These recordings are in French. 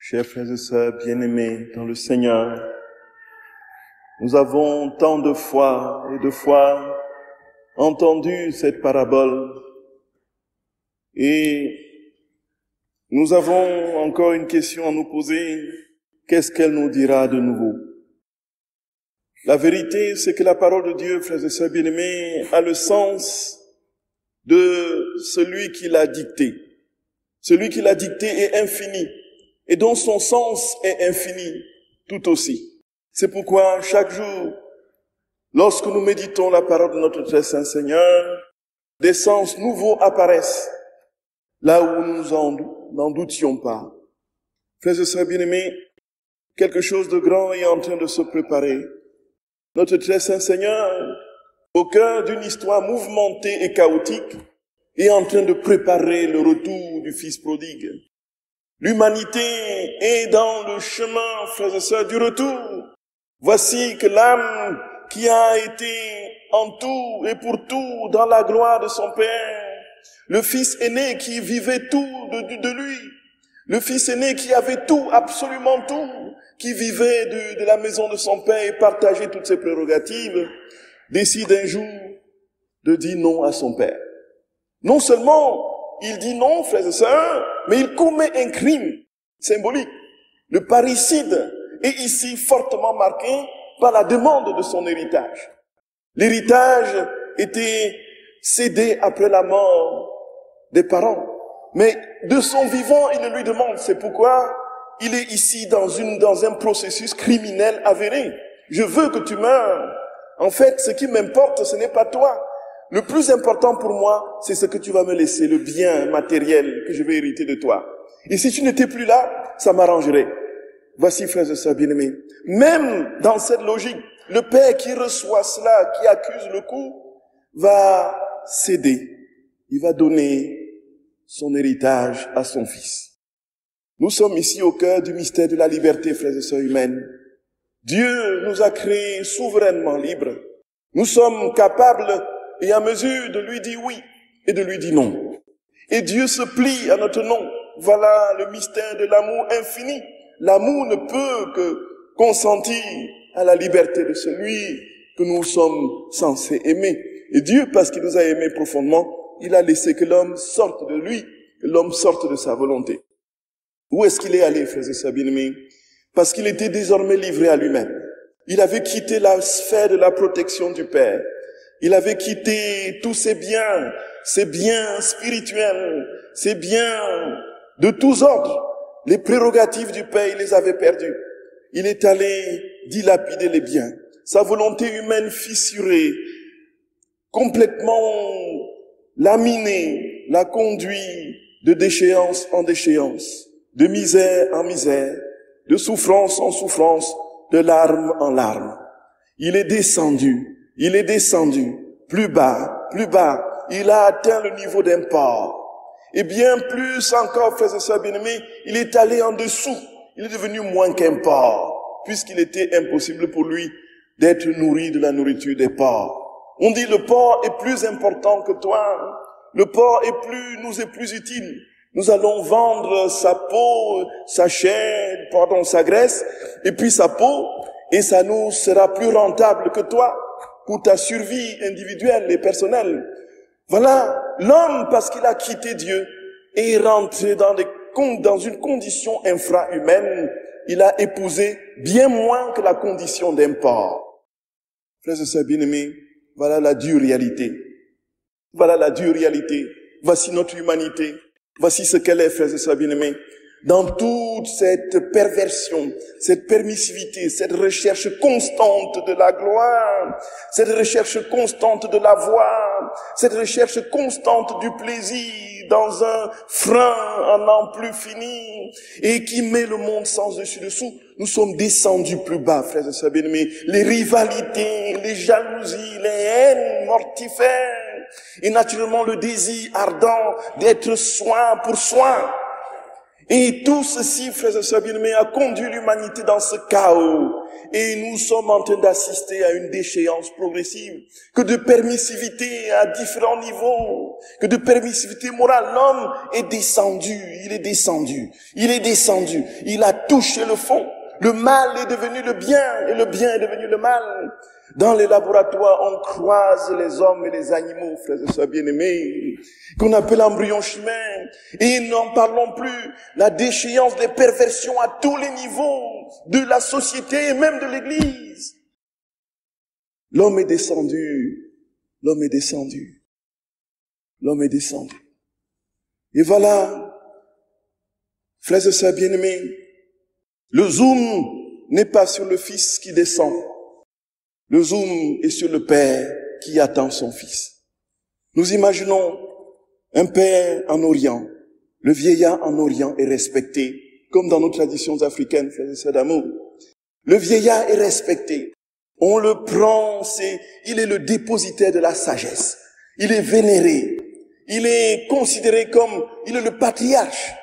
Chers frères et sœurs bien-aimés dans le Seigneur, nous avons tant de fois entendu cette parabole et nous avons encore une question à nous poser. Qu'est-ce qu'elle nous dira de nouveau? La vérité, c'est que la parole de Dieu, frères et sœurs bien-aimés, a le sens de celui qui l'a dictée. Celui qui l'a dictée est infini et dont son sens est infini tout aussi. C'est pourquoi chaque jour, lorsque nous méditons la parole de notre très saint Seigneur, des sens nouveaux apparaissent là où nous n'en doutions pas. Frères et sœurs bien-aimés, quelque chose de grand est en train de se préparer. Notre très saint Seigneur, au cœur d'une histoire mouvementée et chaotique, est en train de préparer le retour du Fils prodigue. L'humanité est dans le chemin, frères et sœurs, du retour. Voici que l'âme qui a été en tout et pour tout dans la gloire de son Père, le Fils aîné qui vivait tout de lui, le Fils aîné qui avait tout, absolument tout, qui vivait de la maison de son Père et partageait toutes ses prérogatives, décide un jour de dire non à son Père. Non seulement il dit non, frères et sœurs, mais il commet un crime symbolique. Le parricide est ici fortement marqué par la demande de son héritage. L'héritage était cédé après la mort des parents, mais de son vivant, il le lui demande. C'est pourquoi il est ici dans un processus criminel avéré. Je veux que tu meures. En fait, ce qui m'importe, ce n'est pas toi. Le plus important pour moi, c'est ce que tu vas me laisser, le bien matériel que je vais hériter de toi. Et si tu n'étais plus là, ça m'arrangerait. Voici, frères et sœurs bien-aimés, même dans cette logique, le père qui reçoit cela, qui accuse le coup, va céder. Il va donner son héritage à son fils. Nous sommes ici au cœur du mystère de la liberté, frères et sœurs humaines. Dieu nous a créés souverainement libres. Nous sommes capables et à mesure de lui dire oui et de lui dire non. Et Dieu se plie à notre nom. Voilà le mystère de l'amour infini. L'amour ne peut que consentir à la liberté de celui que nous sommes censés aimer. Et Dieu, parce qu'il nous a aimés profondément, il a laissé que l'homme sorte de lui, que l'homme sorte de sa volonté. Où est-ce qu'il est allé, frères et sœurs bien-aimés? Parce qu'il était désormais livré à lui-même. Il avait quitté la sphère de la protection du Père. Il avait quitté tous ses biens spirituels, ses biens de tous ordres. Les prérogatives du Père, il les avait perdus. Il est allé dilapider les biens. Sa volonté humaine fissurée, complètement laminée, l'a conduit de déchéance en déchéance, de misère en misère, de souffrance en souffrance, de larmes en larmes. Il est descendu, plus bas, il a atteint le niveau d'un porc. Et bien plus encore, frères et sœurs bien-aimés, il est allé en dessous, il est devenu moins qu'un porc, puisqu'il était impossible pour lui d'être nourri de la nourriture des porcs. On dit le porc est plus important que toi, le porc nous est plus utile. Nous allons vendre sa peau, sa chair, sa graisse, et puis sa peau, et ça nous sera plus rentable que toi, pour ta survie individuelle et personnelle. Voilà, l'homme, parce qu'il a quitté Dieu, est rentré dans une condition infra-humaine. Il a épousé bien moins que la condition d'un porc. Frères et sœurs bien-aimés, voilà la dure réalité. Voilà la dure réalité. Voici notre humanité. Voici ce qu'elle est, frères et sœurs bien-aimés. Dans toute cette perversion, cette permissivité, cette recherche constante de la gloire, cette recherche constante de la voix, cette recherche constante du plaisir dans un frein à n'en plus fini et qui met le monde sans dessus-dessous, nous sommes descendus plus bas, frères et sœurs bien-aimés. Les rivalités, les jalousies, les haines mortifères et naturellement le désir ardent d'être soin pour soin. Et tout ceci, frères et sœurs bien-aimés, a conduit l'humanité dans ce chaos. Et nous sommes en train d'assister à une déchéance progressive, que de permissivité à différents niveaux. que de permissivité morale. L'homme est descendu, il est descendu, il est descendu, il a touché le fond. Le mal est devenu le bien et le bien est devenu le mal. Dans les laboratoires, on croise les hommes et les animaux, frères et sœurs bien-aimés, qu'on appelle embryons chimères. Et n'en parlons plus, la déchéance des perversions à tous les niveaux de la société et même de l'Église. L'homme est descendu, l'homme est descendu, l'homme est descendu. Et voilà, frères et sœurs bien-aimés, le zoom n'est pas sur le Fils qui descend. Le zoom est sur le Père qui attend son Fils. Nous imaginons un Père en Orient. Le vieillard en Orient est respecté, comme dans nos traditions africaines, frères et sœurs d'amour. Le vieillard est respecté. On le prend, il est le dépositaire de la sagesse. Il est vénéré. Il est considéré comme, il est le patriarche.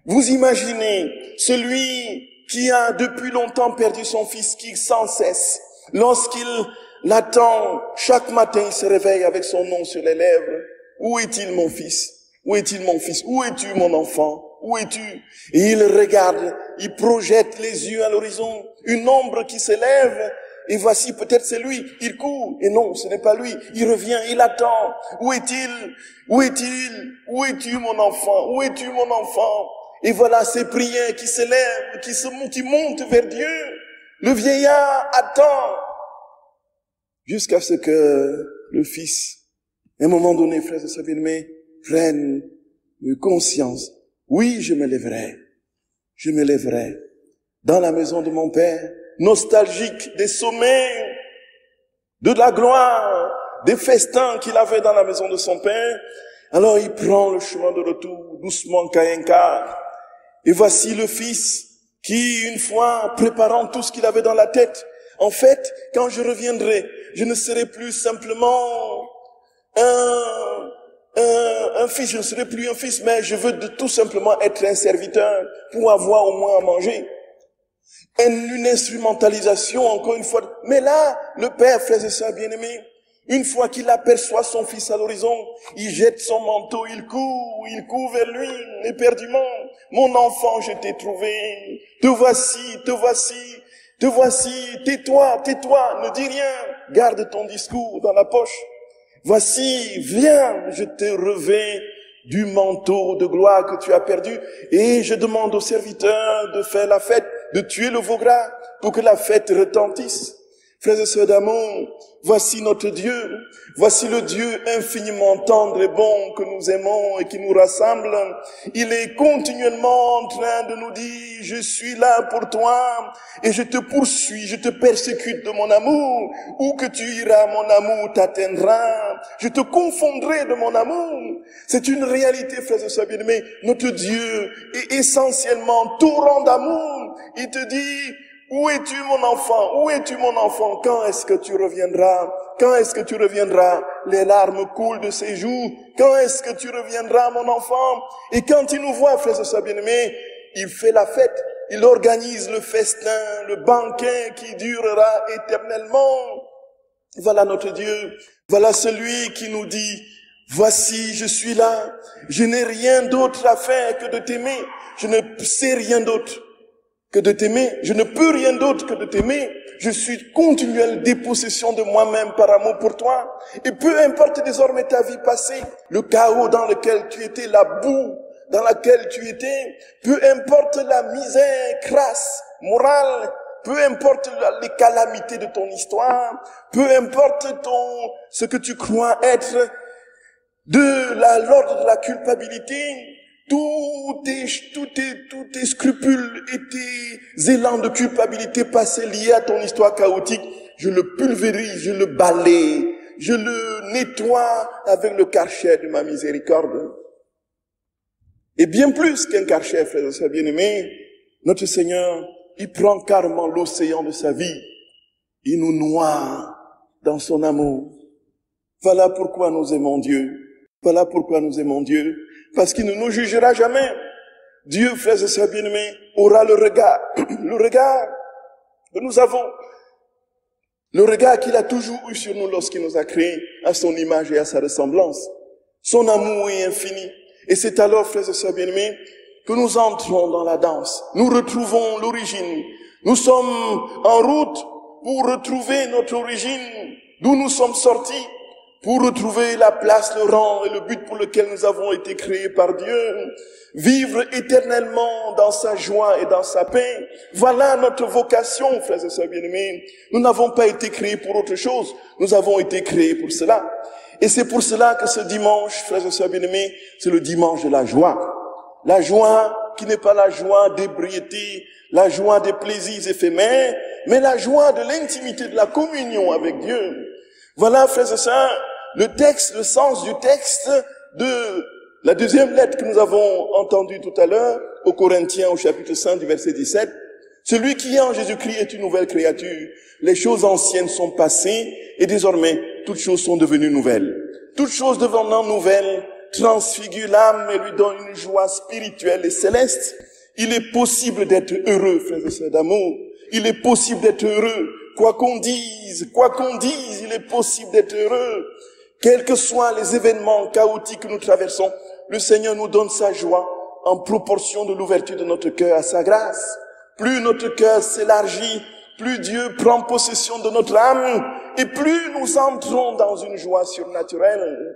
Vous imaginez celui qui a depuis longtemps perdu son fils, qui sans cesse, lorsqu'il l'attend, chaque matin il se réveille avec son nom sur les lèvres. Où est-il mon fils? Où est-il mon fils? Où es-tu mon enfant? Où es-tu? Et il regarde, il projette les yeux à l'horizon, une ombre qui s'élève, et voici peut-être c'est lui. Il court, et non, ce n'est pas lui. Il revient, il attend. Où est-il? Où est-il? Où es-tu mon enfant? Où es-tu mon enfant? Et voilà ces prières qui s'élèvent, qui montent vers Dieu. Le vieillard attend jusqu'à ce que le fils, à un moment donné, frères et sœurs bien-aimés, prenne conscience. Oui, je me lèverai dans la maison de mon Père, nostalgique des sommets, de la gloire, des festins qu'il avait dans la maison de son Père. Alors il prend le chemin de retour, doucement, caïncar. Et voici le fils qui, une fois préparant tout ce qu'il avait dans la tête, en fait, quand je reviendrai, je ne serai plus simplement un fils, je ne serai plus un fils, mais je veux tout simplement être un serviteur pour avoir au moins à manger. Une instrumentalisation, encore une fois. Mais là, le Père, frères et sœurs bien-aimés, une fois qu'il aperçoit son fils à l'horizon, il jette son manteau, il court vers lui, éperdument. Mon enfant, je t'ai trouvé. Te voici, tais-toi, ne dis rien. Garde ton discours dans la poche. Voici, viens, je te revêt du manteau de gloire que tu as perdu. Et je demande aux serviteurs de faire la fête, de tuer le veau gras pour que la fête retentisse. Frères et sœurs d'amour, voici notre Dieu, voici le Dieu infiniment tendre et bon que nous aimons et qui nous rassemble. Il est continuellement en train de nous dire, je suis là pour toi et je te poursuis, je te persécute de mon amour. Où que tu iras, mon amour t'atteindra. Je te confondrai de mon amour. C'est une réalité, frères et sœurs bien-aimés. Notre Dieu est essentiellement torrent d'amour. Il te dit, où es-tu mon enfant? Où es-tu mon enfant? Quand est-ce que tu reviendras? Quand est-ce que tu reviendras? Les larmes coulent de ses joues. Quand est-ce que tu reviendras mon enfant? Et quand il nous voit, frères et sœurs bien-aimés, il fait la fête. Il organise le festin, le banquet qui durera éternellement. Voilà notre Dieu. Voilà celui qui nous dit, voici, je suis là. Je n'ai rien d'autre à faire que de t'aimer. Je ne sais rien d'autre que de t'aimer. Je ne peux rien d'autre que de t'aimer. Je suis continuelle dépossession de moi-même par amour pour toi. Et peu importe désormais ta vie passée, le chaos dans lequel tu étais, la boue dans laquelle tu étais, peu importe la misère crasse, morale, peu importe les calamités de ton histoire, peu importe ce que tu crois être de l'ordre de la culpabilité, tous tes scrupules et tes élans de culpabilité passés liés à ton histoire chaotique, je le pulvérise, je le balaye, je le nettoie avec le karcher de ma miséricorde. Et bien plus qu'un karcher, frères et sœurs bien-aimés, notre Seigneur, il prend carrément l'océan de sa vie, il nous noie dans son amour. Voilà pourquoi nous aimons Dieu. Voilà pourquoi nous aimons Dieu. Parce qu'il ne nous jugera jamais. Dieu, frères et sœurs bien-aimés, aura le regard que nous avons. Le regard qu'il a toujours eu sur nous lorsqu'il nous a créés à son image et à sa ressemblance. Son amour est infini. Et c'est alors, frères et sœurs bien-aimés, que nous entrons dans la danse. Nous retrouvons l'origine. Nous sommes en route pour retrouver notre origine, d'où nous sommes sortis, pour retrouver la place, le rang et le but pour lequel nous avons été créés par Dieu. Vivre éternellement dans sa joie et dans sa paix. Voilà notre vocation, frères et sœurs bien-aimés. Nous n'avons pas été créés pour autre chose. Nous avons été créés pour cela. Et c'est pour cela que ce dimanche, frères et sœurs bien-aimés, c'est le dimanche de la joie. La joie qui n'est pas la joie d'ébriété, la joie des plaisirs éphémères, mais la joie de l'intimité, de la communion avec Dieu. Voilà, frères et sœurs, le sens du texte de la deuxième lettre que nous avons entendue tout à l'heure, aux Corinthiens, au chapitre 5, du verset 17. Celui qui est en Jésus-Christ est une nouvelle créature. Les choses anciennes sont passées et désormais, toutes choses sont devenues nouvelles. Toutes choses devenant nouvelles transfigurent l'âme et lui donnent une joie spirituelle et céleste. Il est possible d'être heureux, frères et sœurs d'amour. Il est possible d'être heureux. Quoi qu'on dise, il est possible d'être heureux. Quels que soient les événements chaotiques que nous traversons, le Seigneur nous donne sa joie en proportion de l'ouverture de notre cœur à sa grâce. Plus notre cœur s'élargit, plus Dieu prend possession de notre âme et plus nous entrons dans une joie surnaturelle.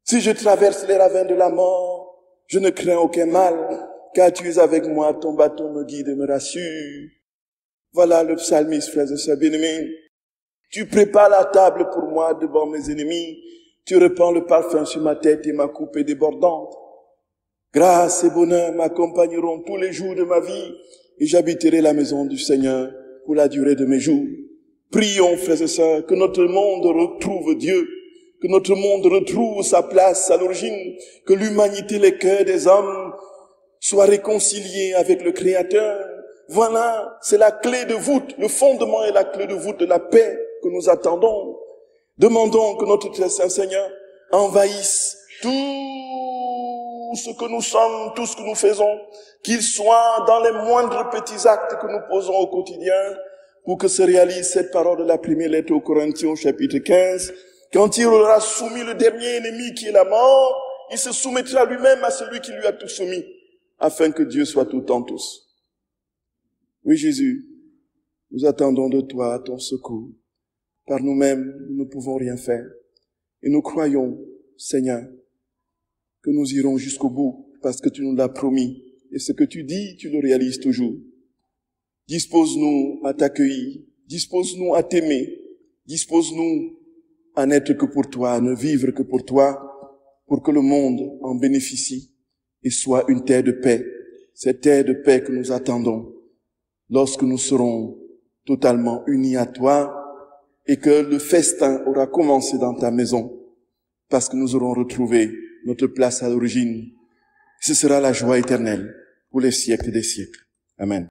Si je traverse les ravins de la mort, je ne crains aucun mal, car tu es avec moi, ton bâton me guide et me rassure. Voilà le psalmiste, frères et sœurs bien-aimés. Tu prépares la table pour moi devant mes ennemis. Tu répands le parfum sur ma tête et ma coupe est débordante. Grâce et bonheur m'accompagneront tous les jours de ma vie et j'habiterai la maison du Seigneur pour la durée de mes jours. Prions, frères et sœurs, que notre monde retrouve Dieu, que notre monde retrouve sa place à l'origine, que l'humanité, les cœurs des hommes soient réconciliés avec le Créateur. Voilà, c'est la clé de voûte, le fondement et la clé de voûte de la paix que nous attendons. Demandons que notre très saint Seigneur envahisse tout ce que nous sommes, tout ce que nous faisons, qu'il soit dans les moindres petits actes que nous posons au quotidien, pour que se réalise cette parole de la première lettre aux Corinthiens, chapitre 15. Quand il aura soumis le dernier ennemi qui est la mort, il se soumettra lui-même à celui qui lui a tout soumis, afin que Dieu soit tout en tous. Oui, Jésus, nous attendons de toi ton secours. Par nous-mêmes, nous ne pouvons rien faire. Et nous croyons, Seigneur, que nous irons jusqu'au bout, parce que tu nous l'as promis. Et ce que tu dis, tu le réalises toujours. Dispose-nous à t'accueillir, dispose-nous à t'aimer, dispose-nous à n'être que pour toi, à ne vivre que pour toi, pour que le monde en bénéficie et soit une terre de paix. Cette terre de paix que nous attendons lorsque nous serons totalement unis à toi et que le festin aura commencé dans ta maison parce que nous aurons retrouvé notre place à l'origine. Ce sera la joie éternelle pour les siècles des siècles. Amen.